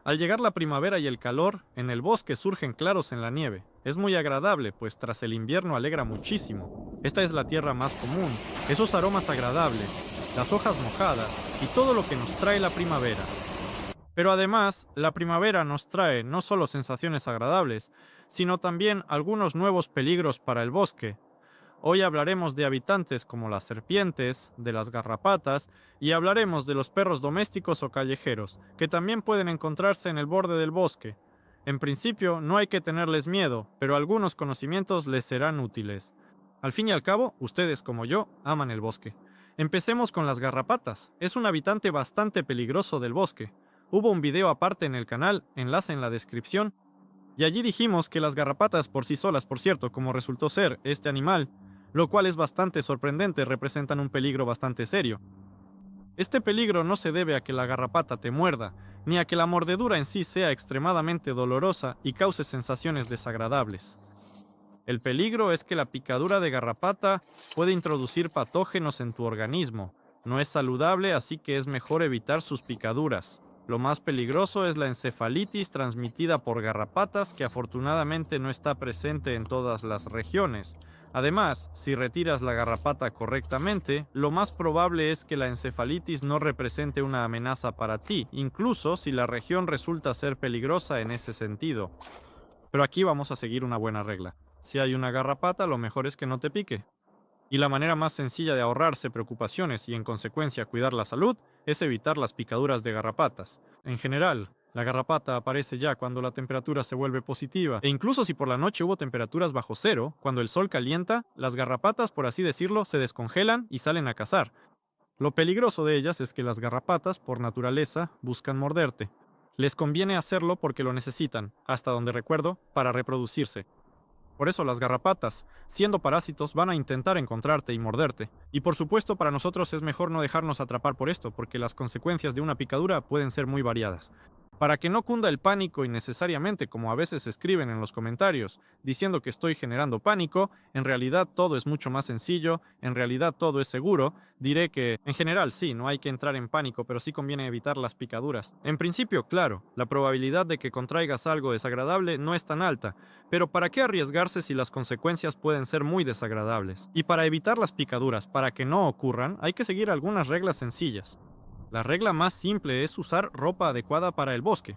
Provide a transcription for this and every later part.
Al llegar la primavera y el calor, en el bosque surgen claros en la nieve. Es muy agradable, pues tras el invierno alegra muchísimo. Esta es la tierra más común, esos aromas agradables, las hojas mojadas y todo lo que nos trae la primavera. Pero además, la primavera nos trae no solo sensaciones agradables, sino también algunos nuevos peligros para el bosque. Hoy hablaremos de habitantes como las serpientes, de las garrapatas y hablaremos de los perros domésticos o callejeros, que también pueden encontrarse en el borde del bosque. En principio, no hay que tenerles miedo, pero algunos conocimientos les serán útiles. Al fin y al cabo, ustedes como yo aman el bosque. Empecemos con las garrapatas. Es un habitante bastante peligroso del bosque. Hubo un video aparte en el canal, enlace en la descripción, y allí dijimos que las garrapatas por sí solas, por cierto, como resultó ser este animal, lo cual es bastante sorprendente, representan un peligro bastante serio. Este peligro no se debe a que la garrapata te muerda, ni a que la mordedura en sí sea extremadamente dolorosa y cause sensaciones desagradables. El peligro es que la picadura de garrapata puede introducir patógenos en tu organismo. No es saludable, así que es mejor evitar sus picaduras. Lo más peligroso es la encefalitis transmitida por garrapatas, que afortunadamente no está presente en todas las regiones. Además, si retiras la garrapata correctamente, lo más probable es que la encefalitis no represente una amenaza para ti, incluso si la región resulta ser peligrosa en ese sentido. Pero aquí vamos a seguir una buena regla. Si hay una garrapata, lo mejor es que no te pique. Y la manera más sencilla de ahorrarse preocupaciones y en consecuencia cuidar la salud es evitar las picaduras de garrapatas. En general, la garrapata aparece ya cuando la temperatura se vuelve positiva, e incluso si por la noche hubo temperaturas bajo cero, cuando el sol calienta, las garrapatas, por así decirlo, se descongelan y salen a cazar. Lo peligroso de ellas es que las garrapatas, por naturaleza, buscan morderte. Les conviene hacerlo porque lo necesitan, hasta donde recuerdo, para reproducirse. Por eso las garrapatas, siendo parásitos, van a intentar encontrarte y morderte. Y por supuesto para nosotros es mejor no dejarnos atrapar por esto, porque las consecuencias de una picadura pueden ser muy variadas. Para que no cunda el pánico innecesariamente, como a veces escriben en los comentarios, diciendo que estoy generando pánico, en realidad todo es mucho más sencillo, en realidad todo es seguro, diré que, en general sí, no hay que entrar en pánico, pero sí conviene evitar las picaduras. En principio, claro, la probabilidad de que contraigas algo desagradable no es tan alta, pero ¿para qué arriesgarse si las consecuencias pueden ser muy desagradables? Y para evitar las picaduras, para que no ocurran, hay que seguir algunas reglas sencillas. La regla más simple es usar ropa adecuada para el bosque.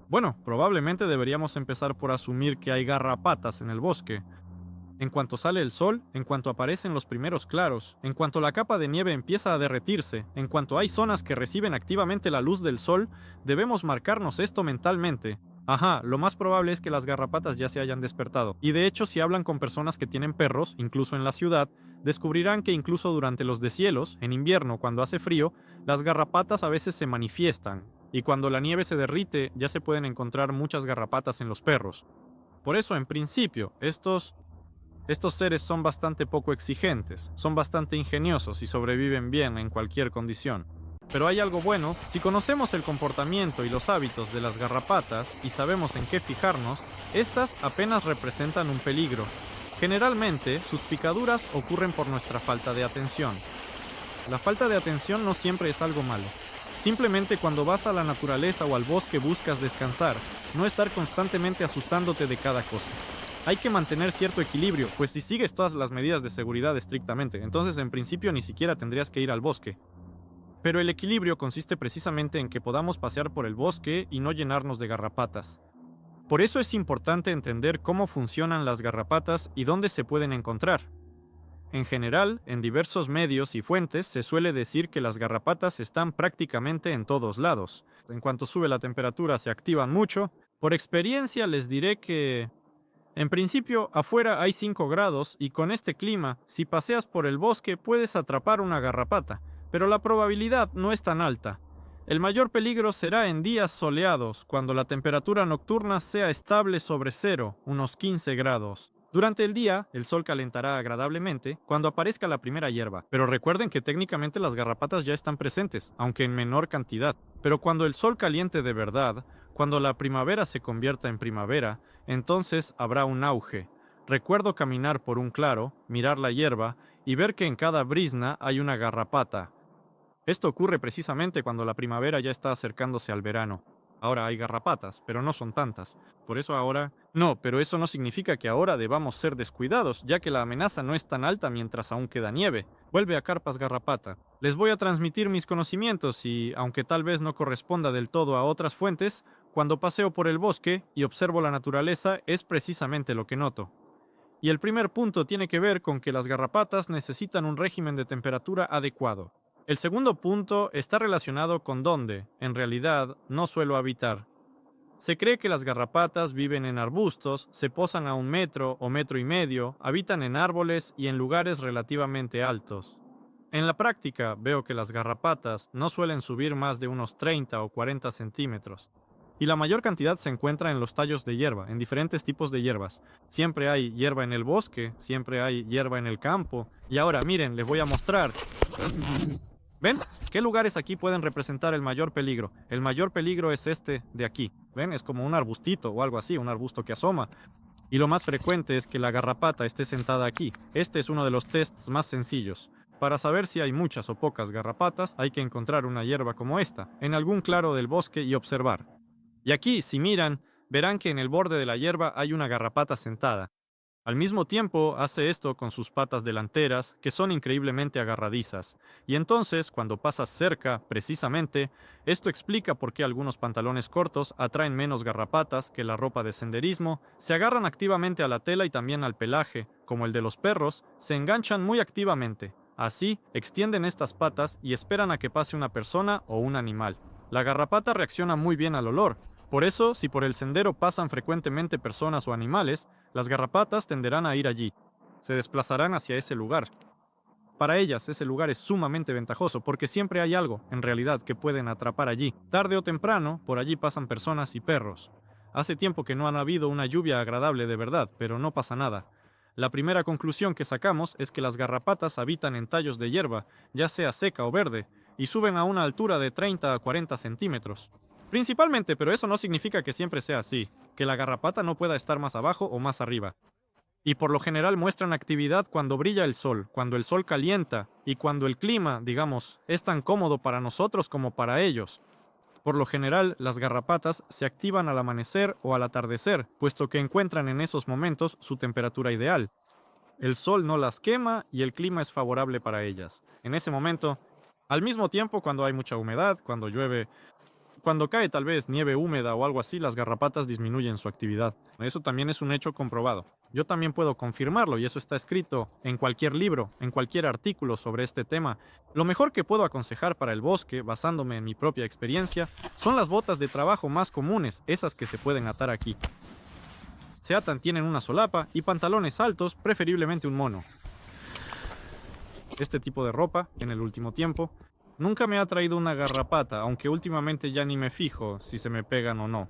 Bueno, probablemente deberíamos empezar por asumir que hay garrapatas en el bosque. En cuanto sale el sol, en cuanto aparecen los primeros claros, en cuanto la capa de nieve empieza a derretirse, en cuanto hay zonas que reciben activamente la luz del sol, debemos marcarnos esto mentalmente. Ajá, lo más probable es que las garrapatas ya se hayan despertado. Y de hecho, si hablan con personas que tienen perros, incluso en la ciudad, descubrirán que incluso durante los deshielos, en invierno, cuando hace frío, las garrapatas a veces se manifiestan. Y cuando la nieve se derrite, ya se pueden encontrar muchas garrapatas en los perros. Por eso, en principio, estos seres son bastante poco exigentes, son bastante ingeniosos y sobreviven bien en cualquier condición. Pero hay algo bueno: si conocemos el comportamiento y los hábitos de las garrapatas y sabemos en qué fijarnos, estas apenas representan un peligro. Generalmente, sus picaduras ocurren por nuestra falta de atención. La falta de atención no siempre es algo malo. Simplemente cuando vas a la naturaleza o al bosque buscas descansar, no estar constantemente asustándote de cada cosa. Hay que mantener cierto equilibrio, pues si sigues todas las medidas de seguridad estrictamente, entonces en principio ni siquiera tendrías que ir al bosque. Pero el equilibrio consiste precisamente en que podamos pasear por el bosque y no llenarnos de garrapatas. Por eso es importante entender cómo funcionan las garrapatas y dónde se pueden encontrar. En general, en diversos medios y fuentes se suele decir que las garrapatas están prácticamente en todos lados. En cuanto sube la temperatura se activan mucho. Por experiencia les diré que, en principio, afuera hay 5 grados y con este clima, si paseas por el bosque puedes atrapar una garrapata, pero la probabilidad no es tan alta. El mayor peligro será en días soleados, cuando la temperatura nocturna sea estable sobre cero, unos 15 grados. Durante el día, el sol calentará agradablemente cuando aparezca la primera hierba, pero recuerden que técnicamente las garrapatas ya están presentes, aunque en menor cantidad. Pero cuando el sol caliente de verdad, cuando la primavera se convierta en primavera, entonces habrá un auge. Recuerdo caminar por un claro, mirar la hierba y ver que en cada brizna hay una garrapata. Esto ocurre precisamente cuando la primavera ya está acercándose al verano. Ahora hay garrapatas, pero no son tantas. Por eso ahora... No, pero eso no significa que ahora debamos ser descuidados, ya que la amenaza no es tan alta mientras aún queda nieve. Vuelve a Carpas Garrapata. Les voy a transmitir mis conocimientos y, aunque tal vez no corresponda del todo a otras fuentes, cuando paseo por el bosque y observo la naturaleza es precisamente lo que noto. Y el primer punto tiene que ver con que las garrapatas necesitan un régimen de temperatura adecuado. El segundo punto está relacionado con dónde, en realidad, no suelo habitar. Se cree que las garrapatas viven en arbustos, se posan a 1 metro o metro y medio, habitan en árboles y en lugares relativamente altos. En la práctica veo que las garrapatas no suelen subir más de unos 30 o 40 centímetros. Y la mayor cantidad se encuentra en los tallos de hierba, en diferentes tipos de hierbas. Siempre hay hierba en el bosque, siempre hay hierba en el campo. Y ahora miren, les voy a mostrar. ¿Ven? ¿Qué lugares aquí pueden representar el mayor peligro? El mayor peligro es este de aquí. ¿Ven? Es como un arbustito o algo así, un arbusto que asoma. Y lo más frecuente es que la garrapata esté sentada aquí. Este es uno de los tests más sencillos. Para saber si hay muchas o pocas garrapatas, hay que encontrar una hierba como esta, en algún claro del bosque y observar. Y aquí, si miran, verán que en el borde de la hierba hay una garrapata sentada. Al mismo tiempo, hace esto con sus patas delanteras, que son increíblemente agarradizas. Y entonces, cuando pasas cerca, precisamente, esto explica por qué algunos pantalones cortos atraen menos garrapatas que la ropa de senderismo, se agarran activamente a la tela y también al pelaje, como el de los perros, se enganchan muy activamente. Así, extienden estas patas y esperan a que pase una persona o un animal. La garrapata reacciona muy bien al olor. Por eso, si por el sendero pasan frecuentemente personas o animales, las garrapatas tenderán a ir allí. Se desplazarán hacia ese lugar. Para ellas, ese lugar es sumamente ventajoso porque siempre hay algo, en realidad, que pueden atrapar allí. Tarde o temprano, por allí pasan personas y perros. Hace tiempo que no han habido una lluvia agradable de verdad, pero no pasa nada. La primera conclusión que sacamos es que las garrapatas habitan en tallos de hierba, ya sea seca o verde, y suben a una altura de 30 a 40 centímetros. Principalmente, pero eso no significa que siempre sea así, que la garrapata no pueda estar más abajo o más arriba. Y por lo general muestran actividad cuando brilla el sol, cuando el sol calienta y cuando el clima, digamos, es tan cómodo para nosotros como para ellos. Por lo general, las garrapatas se activan al amanecer o al atardecer, puesto que encuentran en esos momentos su temperatura ideal. El sol no las quema y el clima es favorable para ellas. En ese momento, al mismo tiempo, cuando hay mucha humedad, cuando llueve, cuando cae tal vez nieve húmeda o algo así, las garrapatas disminuyen su actividad. Eso también es un hecho comprobado. Yo también puedo confirmarlo y eso está escrito en cualquier libro, en cualquier artículo sobre este tema. Lo mejor que puedo aconsejar para el bosque, basándome en mi propia experiencia, son las botas de trabajo más comunes, esas que se pueden atar aquí. Se atan, tienen una solapa y pantalones altos, preferiblemente un mono. Este tipo de ropa, en el último tiempo, nunca me ha traído una garrapata, aunque últimamente ya ni me fijo si se me pegan o no.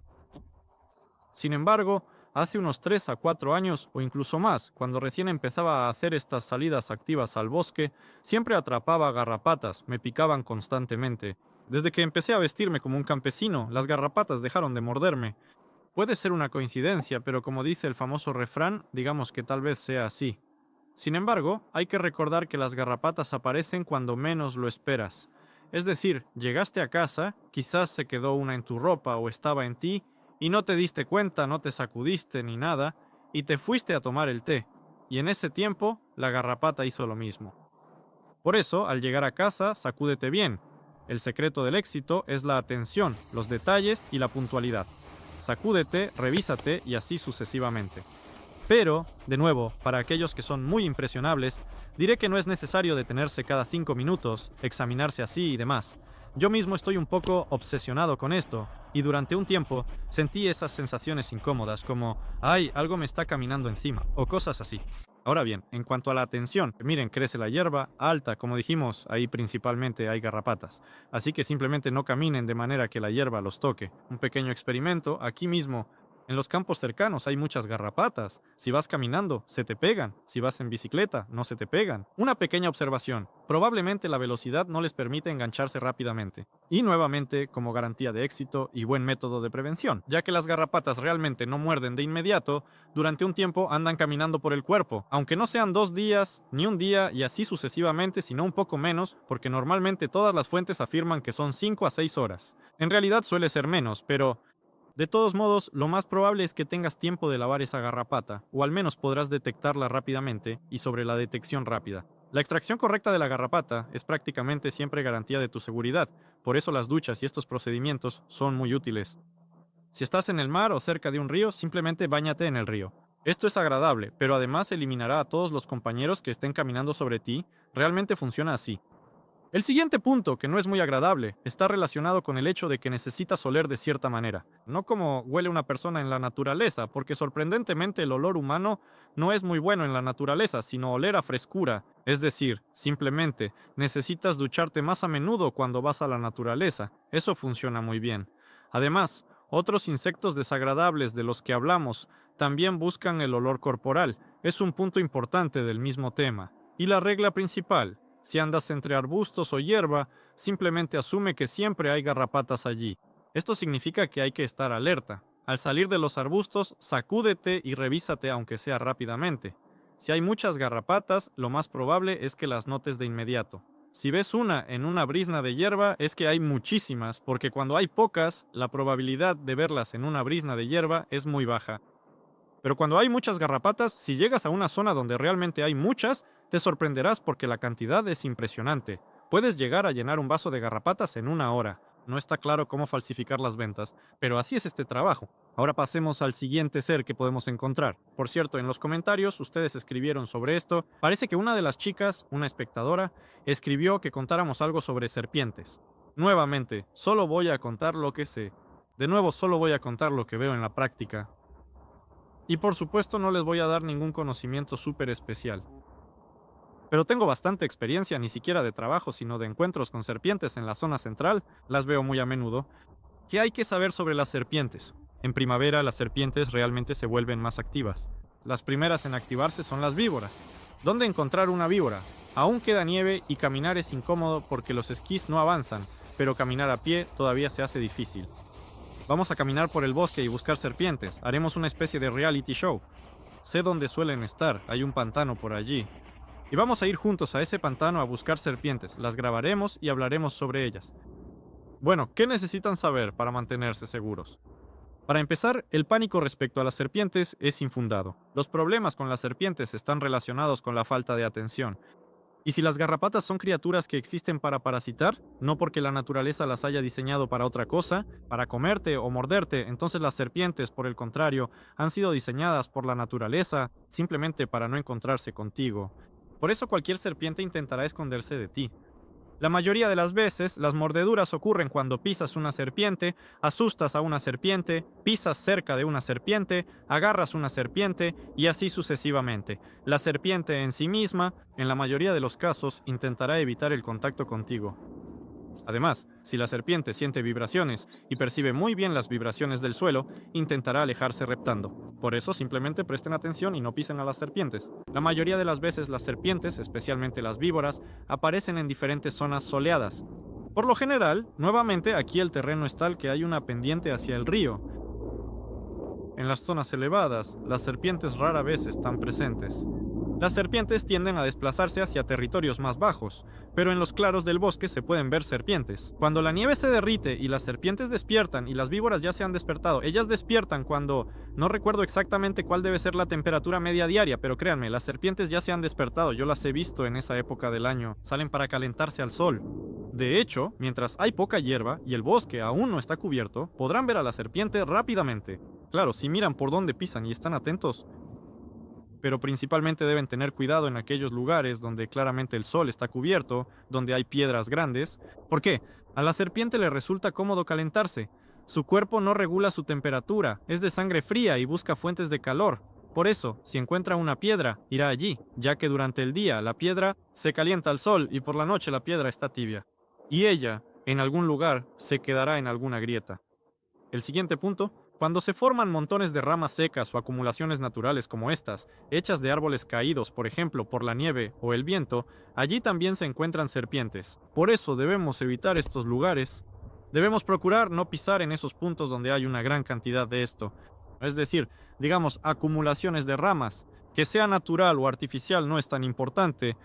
Sin embargo, hace unos 3 a 4 años o incluso más, cuando recién empezaba a hacer estas salidas activas al bosque, siempre atrapaba garrapatas, me picaban constantemente. Desde que empecé a vestirme como un campesino, las garrapatas dejaron de morderme. Puede ser una coincidencia, pero como dice el famoso refrán, digamos que tal vez sea así. Sin embargo, hay que recordar que las garrapatas aparecen cuando menos lo esperas. Es decir, llegaste a casa, quizás se quedó una en tu ropa o estaba en ti, y no te diste cuenta, no te sacudiste ni nada, y te fuiste a tomar el té. Y en ese tiempo, la garrapata hizo lo mismo. Por eso, al llegar a casa, sacúdete bien. El secreto del éxito es la atención, los detalles y la puntualidad. Sacúdete, revísate y así sucesivamente. Pero, de nuevo, para aquellos que son muy impresionables, diré que no es necesario detenerse cada 5 minutos, examinarse así y demás. Yo mismo estoy un poco obsesionado con esto, y durante un tiempo sentí esas sensaciones incómodas como, ¡ay, algo me está caminando encima! O cosas así. Ahora bien, en cuanto a la atención, miren, crece la hierba alta, como dijimos, ahí principalmente hay garrapatas. Así que simplemente no caminen de manera que la hierba los toque. Un pequeño experimento, aquí mismo En los campos cercanos hay muchas garrapatas. Si vas caminando, se te pegan. Si vas en bicicleta, no se te pegan. Una pequeña observación. Probablemente la velocidad no les permite engancharse rápidamente. Y nuevamente, como garantía de éxito y buen método de prevención, ya que las garrapatas realmente no muerden de inmediato, durante un tiempo andan caminando por el cuerpo, aunque no sean 2 días, ni un día y así sucesivamente, sino un poco menos, porque normalmente todas las fuentes afirman que son 5 a 6 horas. En realidad suele ser menos, pero de todos modos, lo más probable es que tengas tiempo de lavar esa garrapata, o al menos podrás detectarla rápidamente y sobre la detección rápida. La extracción correcta de la garrapata es prácticamente siempre garantía de tu seguridad, por eso las duchas y estos procedimientos son muy útiles. Si estás en el mar o cerca de un río, simplemente báñate en el río. Esto es agradable, pero además eliminará a todos los compañeros que estén caminando sobre ti. Realmente funciona así. El siguiente punto, que no es muy agradable, está relacionado con el hecho de que necesitas oler de cierta manera, no como huele una persona en la naturaleza, porque sorprendentemente el olor humano no es muy bueno en la naturaleza, sino oler a frescura, es decir, simplemente necesitas ducharte más a menudo cuando vas a la naturaleza, eso funciona muy bien. Además, otros insectos desagradables de los que hablamos también buscan el olor corporal, es un punto importante del mismo tema. Y la regla principal: si andas entre arbustos o hierba, simplemente asume que siempre hay garrapatas allí. Esto significa que hay que estar alerta. Al salir de los arbustos, sacúdete y revísate aunque sea rápidamente. Si hay muchas garrapatas, lo más probable es que las notes de inmediato. Si ves una en una brizna de hierba, es que hay muchísimas, porque cuando hay pocas, la probabilidad de verlas en una brizna de hierba es muy baja. Pero cuando hay muchas garrapatas, si llegas a una zona donde realmente hay muchas, te sorprenderás porque la cantidad es impresionante. Puedes llegar a llenar un vaso de garrapatas en una hora. No está claro cómo falsificar las ventas, pero así es este trabajo. Ahora pasemos al siguiente ser que podemos encontrar. Por cierto, en los comentarios ustedes escribieron sobre esto. Parece que una de las chicas, una espectadora, escribió que contáramos algo sobre serpientes. Nuevamente, solo voy a contar lo que sé. De nuevo, solo voy a contar lo que veo en la práctica. Y por supuesto no les voy a dar ningún conocimiento súper especial. Pero tengo bastante experiencia, ni siquiera de trabajo, sino de encuentros con serpientes en la zona central, las veo muy a menudo. ¿Qué hay que saber sobre las serpientes? En primavera las serpientes realmente se vuelven más activas. Las primeras en activarse son las víboras. ¿Dónde encontrar una víbora? Aún queda nieve y caminar es incómodo porque los esquís no avanzan, pero caminar a pie todavía se hace difícil. Vamos a caminar por el bosque y buscar serpientes. Haremos una especie de reality show. Sé dónde suelen estar, hay un pantano por allí. Y vamos a ir juntos a ese pantano a buscar serpientes. Las grabaremos y hablaremos sobre ellas. Bueno, ¿qué necesitan saber para mantenerse seguros? Para empezar, el pánico respecto a las serpientes es infundado. Los problemas con las serpientes están relacionados con la falta de atención. Y si las garrapatas son criaturas que existen para parasitar, no porque la naturaleza las haya diseñado para otra cosa, para comerte o morderte, entonces las serpientes, por el contrario, han sido diseñadas por la naturaleza simplemente para no encontrarse contigo. Por eso cualquier serpiente intentará esconderse de ti. La mayoría de las veces, las mordeduras ocurren cuando pisas una serpiente, asustas a una serpiente, pisas cerca de una serpiente, agarras una serpiente y así sucesivamente. La serpiente en sí misma, en la mayoría de los casos, intentará evitar el contacto contigo. Además, si la serpiente siente vibraciones y percibe muy bien las vibraciones del suelo, intentará alejarse reptando. Por eso simplemente presten atención y no pisen a las serpientes. La mayoría de las veces las serpientes, especialmente las víboras, aparecen en diferentes zonas soleadas. Por lo general, nuevamente aquí el terreno es tal que hay una pendiente hacia el río. En las zonas elevadas, las serpientes rara vez están presentes. Las serpientes tienden a desplazarse hacia territorios más bajos, pero en los claros del bosque se pueden ver serpientes. Cuando la nieve se derrite y las serpientes despiertan y las víboras ya se han despertado, ellas despiertan cuando... No recuerdo exactamente cuál debe ser la temperatura media diaria, pero créanme, las serpientes ya se han despertado, yo las he visto en esa época del año, salen para calentarse al sol. De hecho, mientras hay poca hierba y el bosque aún no está cubierto, podrán ver a la serpiente rápidamente. Claro, si miran por dónde pisan y están atentos, pero principalmente deben tener cuidado en aquellos lugares donde claramente el sol está cubierto, donde hay piedras grandes. ¿Por qué? A la serpiente le resulta cómodo calentarse. Su cuerpo no regula su temperatura, es de sangre fría y busca fuentes de calor. Por eso, si encuentra una piedra, irá allí, ya que durante el día la piedra se calienta al sol y por la noche la piedra está tibia. Y ella, en algún lugar, se quedará en alguna grieta. El siguiente punto Cuando se forman montones de ramas secas o acumulaciones naturales como estas, hechas de árboles caídos, por ejemplo, por la nieve o el viento, allí también se encuentran serpientes. Por eso debemos evitar estos lugares. Debemos procurar no pisar en esos puntos donde hay una gran cantidad de esto. Es decir, digamos, acumulaciones de ramas. Que sea natural o artificial no es tan importante.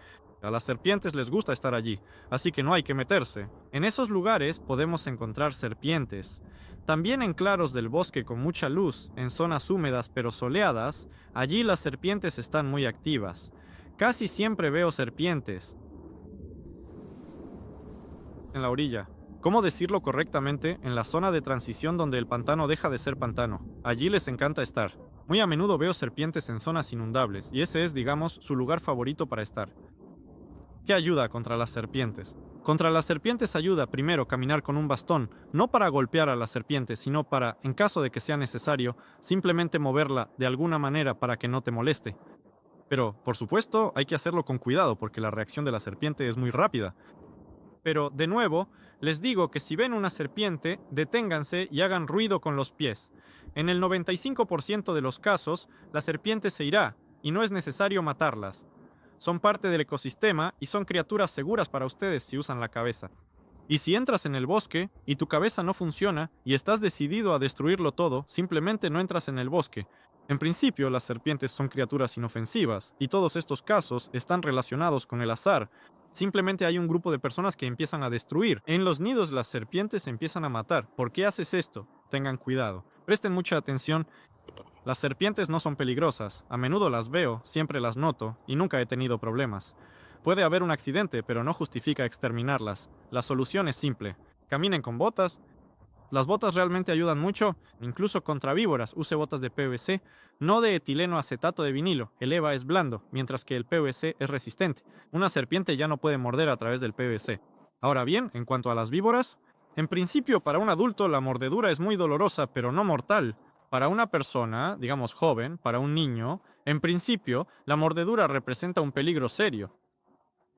A las serpientes les gusta estar allí, así que no hay que meterse. En esos lugares podemos encontrar serpientes. También en claros del bosque con mucha luz, en zonas húmedas pero soleadas, allí las serpientes están muy activas. Casi siempre veo serpientes en la orilla. ¿Cómo decirlo correctamente? En la zona de transición donde el pantano deja de ser pantano. Allí les encanta estar. Muy a menudo veo serpientes en zonas inundables, y ese es, digamos, su lugar favorito para estar. ¿Qué ayuda contra las serpientes? Contra las serpientes ayuda primero caminar con un bastón, no para golpear a la serpiente, sino para, en caso de que sea necesario, simplemente moverla de alguna manera para que no te moleste. Pero, por supuesto, hay que hacerlo con cuidado porque la reacción de la serpiente es muy rápida. Pero, de nuevo, les digo que si ven una serpiente, deténganse y hagan ruido con los pies. En el 95% de los casos, la serpiente se irá, y no es necesario matarlas. Son parte del ecosistema y son criaturas seguras para ustedes si usan la cabeza. Y si entras en el bosque y tu cabeza no funciona y estás decidido a destruirlo todo, simplemente no entras en el bosque. En principio, las serpientes son criaturas inofensivas, y todos estos casos están relacionados con el azar. Simplemente hay un grupo de personas que empiezan a destruir. En los nidos las serpientes empiezan a matar. ¿Por qué haces esto? Tengan cuidado. Presten mucha atención. Las serpientes no son peligrosas, a menudo las veo, siempre las noto, y nunca he tenido problemas. Puede haber un accidente, pero no justifica exterminarlas. La solución es simple. Caminen con botas. Las botas realmente ayudan mucho, incluso contra víboras. Use botas de PVC, no de etileno acetato de vinilo. El EVA es blando, mientras que el PVC es resistente. Una serpiente ya no puede morder a través del PVC. Ahora bien, en cuanto a las víboras, en principio para un adulto la mordedura es muy dolorosa, pero no mortal. Para una persona, digamos joven, para un niño, en principio, la mordedura representa un peligro serio.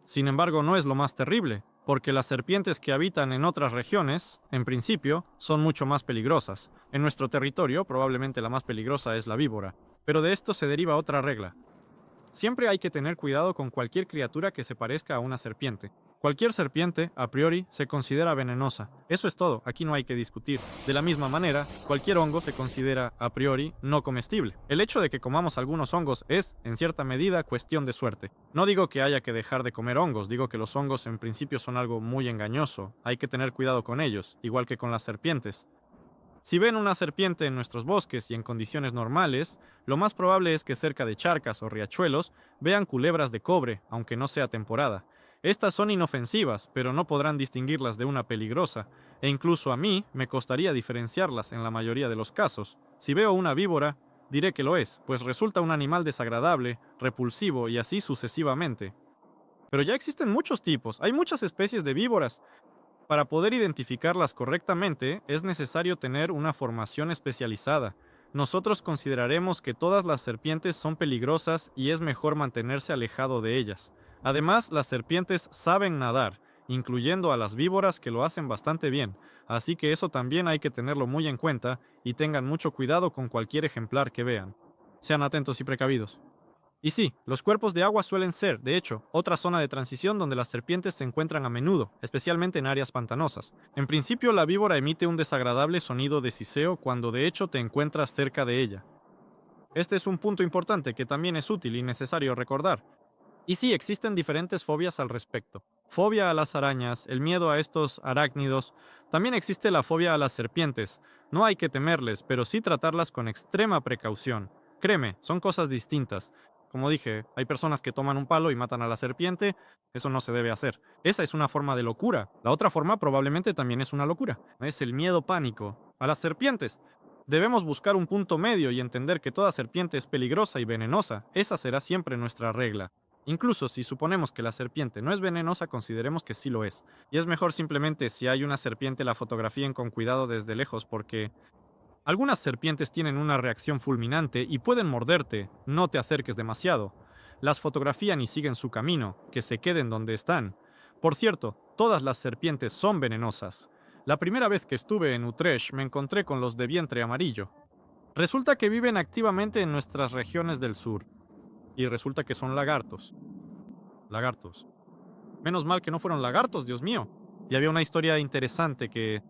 Sin embargo, no es lo más terrible, porque las serpientes que habitan en otras regiones, en principio, son mucho más peligrosas. En nuestro territorio, probablemente la más peligrosa es la víbora. Pero de esto se deriva otra regla. Siempre hay que tener cuidado con cualquier criatura que se parezca a una serpiente. Cualquier serpiente, a priori, se considera venenosa. Eso es todo, aquí no hay que discutir. De la misma manera, cualquier hongo se considera, a priori, no comestible. El hecho de que comamos algunos hongos es, en cierta medida, cuestión de suerte. No digo que haya que dejar de comer hongos, digo que los hongos en principio son algo muy engañoso. Hay que tener cuidado con ellos, igual que con las serpientes. Si ven una serpiente en nuestros bosques y en condiciones normales, lo más probable es que cerca de charcas o riachuelos vean culebras de cobre, aunque no sea temporada. Estas son inofensivas, pero no podrán distinguirlas de una peligrosa, e incluso a mí me costaría diferenciarlas en la mayoría de los casos. Si veo una víbora, diré que lo es, pues resulta un animal desagradable, repulsivo y así sucesivamente. Pero ya existen muchos tipos, hay muchas especies de víboras. Para poder identificarlas correctamente, es necesario tener una formación especializada. Nosotros consideraremos que todas las serpientes son peligrosas y es mejor mantenerse alejado de ellas. Además, las serpientes saben nadar, incluyendo a las víboras que lo hacen bastante bien, así que eso también hay que tenerlo muy en cuenta y tengan mucho cuidado con cualquier ejemplar que vean. Sean atentos y precavidos. Y sí, los cuerpos de agua suelen ser, de hecho, otra zona de transición donde las serpientes se encuentran a menudo, especialmente en áreas pantanosas. En principio, la víbora emite un desagradable sonido de siseo cuando de hecho te encuentras cerca de ella. Este es un punto importante que también es útil y necesario recordar. Y sí, existen diferentes fobias al respecto. Fobia a las arañas, el miedo a estos arácnidos. También existe la fobia a las serpientes. No hay que temerles, pero sí tratarlas con extrema precaución. Créeme, son cosas distintas. Como dije, hay personas que toman un palo y matan a la serpiente. Eso no se debe hacer. Esa es una forma de locura. La otra forma probablemente también es una locura. Es el miedo pánico a las serpientes. Debemos buscar un punto medio y entender que toda serpiente es peligrosa y venenosa. Esa será siempre nuestra regla. Incluso si suponemos que la serpiente no es venenosa, consideremos que sí lo es. Y es mejor simplemente si hay una serpiente la fotografíen con cuidado desde lejos porque algunas serpientes tienen una reacción fulminante y pueden morderte, no te acerques demasiado. Las fotografían y siguen su camino, que se queden donde están. Por cierto, todas las serpientes son venenosas. La primera vez que estuve en Utrecht me encontré con los de vientre amarillo. Resulta que viven activamente en nuestras regiones del sur. Y resulta que son lagartos. Lagartos. Menos mal que no fueron lagartos, Dios mío. Y había una historia interesante que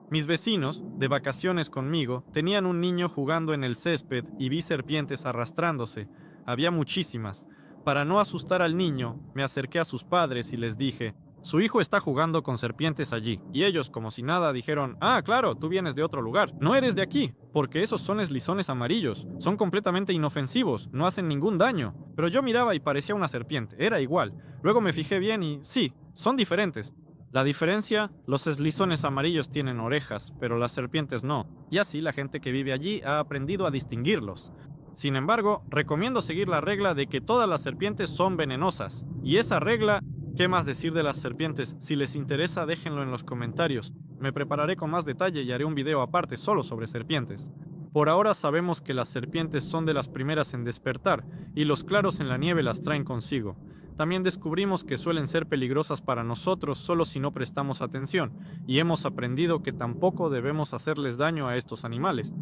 mis vecinos, de vacaciones conmigo, tenían un niño jugando en el césped y vi serpientes arrastrándose. Había muchísimas. Para no asustar al niño, me acerqué a sus padres y les dije, su hijo está jugando con serpientes allí. Y ellos, como si nada, dijeron, ah, claro, tú vienes de otro lugar. No eres de aquí, porque esos son eslizones amarillos. Son completamente inofensivos, no hacen ningún daño. Pero yo miraba y parecía una serpiente, era igual. Luego me fijé bien y sí, son diferentes. La diferencia, los eslizones amarillos tienen orejas, pero las serpientes no, y así la gente que vive allí ha aprendido a distinguirlos. Sin embargo, recomiendo seguir la regla de que todas las serpientes son venenosas, y esa regla, ¿qué más decir de las serpientes? Si les interesa, déjenlo en los comentarios. Me prepararé con más detalle y haré un video aparte solo sobre serpientes. Por ahora sabemos que las serpientes son de las primeras en despertar, y los claros en la nieve las traen consigo. También descubrimos que suelen ser peligrosas para nosotros solo si no prestamos atención, y hemos aprendido que tampoco debemos hacerles daño a estos animales.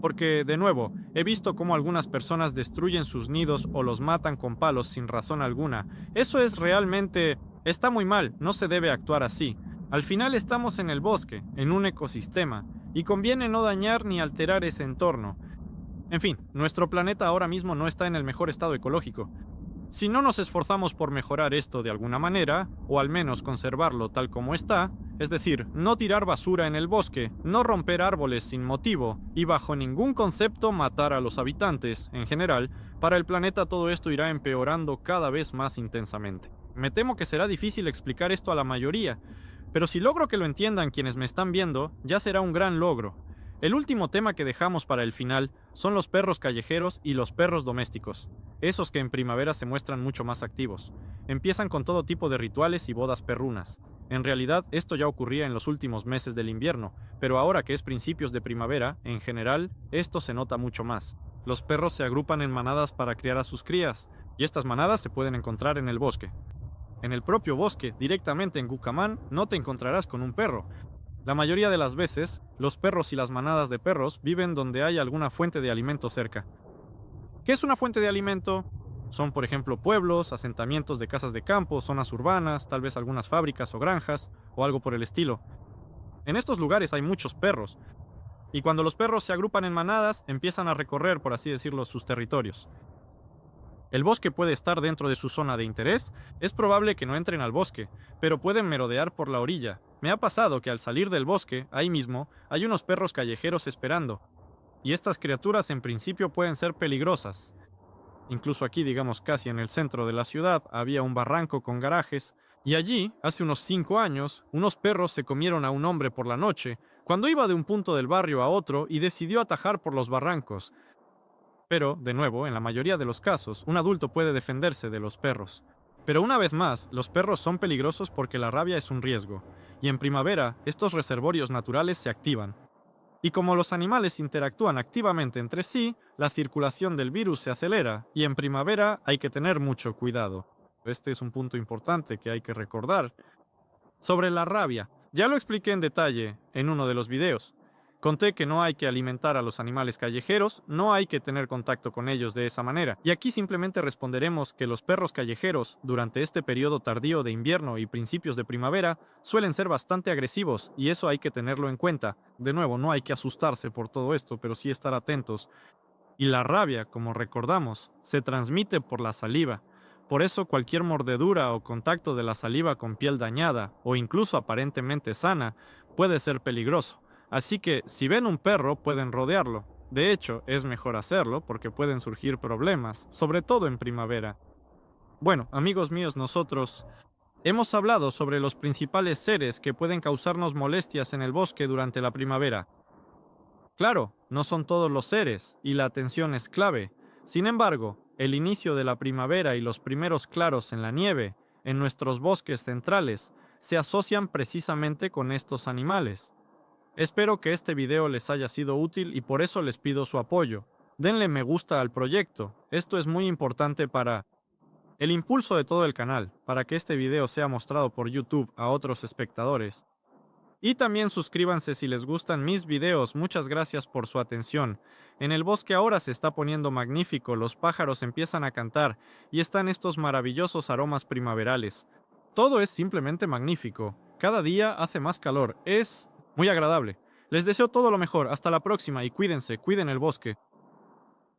Porque, de nuevo, he visto cómo algunas personas destruyen sus nidos o los matan con palos sin razón alguna. Eso es realmente... está muy mal, no se debe actuar así. Al final estamos en el bosque, en un ecosistema, y conviene no dañar ni alterar ese entorno. En fin, nuestro planeta ahora mismo no está en el mejor estado ecológico. Si no nos esforzamos por mejorar esto de alguna manera, o al menos conservarlo tal como está, es decir, no tirar basura en el bosque, no romper árboles sin motivo, y bajo ningún concepto matar a los habitantes, en general, para el planeta todo esto irá empeorando cada vez más intensamente. Me temo que será difícil explicar esto a la mayoría, pero si logro que lo entiendan quienes me están viendo, ya será un gran logro. El último tema que dejamos para el final son los perros callejeros y los perros domésticos, esos que en primavera se muestran mucho más activos. Empiezan con todo tipo de rituales y bodas perrunas. En realidad, esto ya ocurría en los últimos meses del invierno, pero ahora que es principios de primavera, en general, esto se nota mucho más. Los perros se agrupan en manadas para criar a sus crías, y estas manadas se pueden encontrar en el bosque. En el propio bosque, directamente en Cucamán, no te encontrarás con un perro. La mayoría de las veces, los perros y las manadas de perros viven donde hay alguna fuente de alimento cerca. ¿Qué es una fuente de alimento? Son, por ejemplo, pueblos, asentamientos de casas de campo, zonas urbanas, tal vez algunas fábricas o granjas, o algo por el estilo. En estos lugares hay muchos perros, y cuando los perros se agrupan en manadas, empiezan a recorrer, por así decirlo, sus territorios. El bosque puede estar dentro de su zona de interés, es probable que no entren al bosque, pero pueden merodear por la orilla. Me ha pasado que al salir del bosque, ahí mismo, hay unos perros callejeros esperando, y estas criaturas en principio pueden ser peligrosas. Incluso aquí, digamos casi en el centro de la ciudad, había un barranco con garajes, y allí, hace unos 5 años, unos perros se comieron a un hombre por la noche, cuando iba de un punto del barrio a otro y decidió atajar por los barrancos. Pero, de nuevo, en la mayoría de los casos, un adulto puede defenderse de los perros. Pero una vez más, los perros son peligrosos porque la rabia es un riesgo, y en primavera estos reservorios naturales se activan. Y como los animales interactúan activamente entre sí, la circulación del virus se acelera, y en primavera hay que tener mucho cuidado. Este es un punto importante que hay que recordar. Sobre la rabia, ya lo expliqué en detalle en uno de los videos. Conté que no hay que alimentar a los animales callejeros, no hay que tener contacto con ellos de esa manera. Y aquí simplemente responderemos que los perros callejeros, durante este periodo tardío de invierno y principios de primavera, suelen ser bastante agresivos, y eso hay que tenerlo en cuenta. De nuevo, no hay que asustarse por todo esto, pero sí estar atentos. Y la rabia, como recordamos, se transmite por la saliva. Por eso cualquier mordedura o contacto de la saliva con piel dañada, o incluso aparentemente sana, puede ser peligroso. Así que si ven un perro pueden rodearlo. De hecho, es mejor hacerlo porque pueden surgir problemas, sobre todo en primavera. Bueno, amigos míos, nosotros hemos hablado sobre los principales seres que pueden causarnos molestias en el bosque durante la primavera. Claro, no son todos los seres, y la atención es clave. Sin embargo, el inicio de la primavera y los primeros claros en la nieve, en nuestros bosques centrales, se asocian precisamente con estos animales. Espero que este video les haya sido útil y por eso les pido su apoyo. Denle me gusta al proyecto, esto es muy importante para el impulso de todo el canal, para que este video sea mostrado por YouTube a otros espectadores. Y también suscríbanse si les gustan mis videos, muchas gracias por su atención. En el bosque ahora se está poniendo magnífico, los pájaros empiezan a cantar y están estos maravillosos aromas primaverales. Todo es simplemente magnífico. Cada día hace más calor, es muy agradable. Les deseo todo lo mejor, hasta la próxima y cuídense, cuiden el bosque.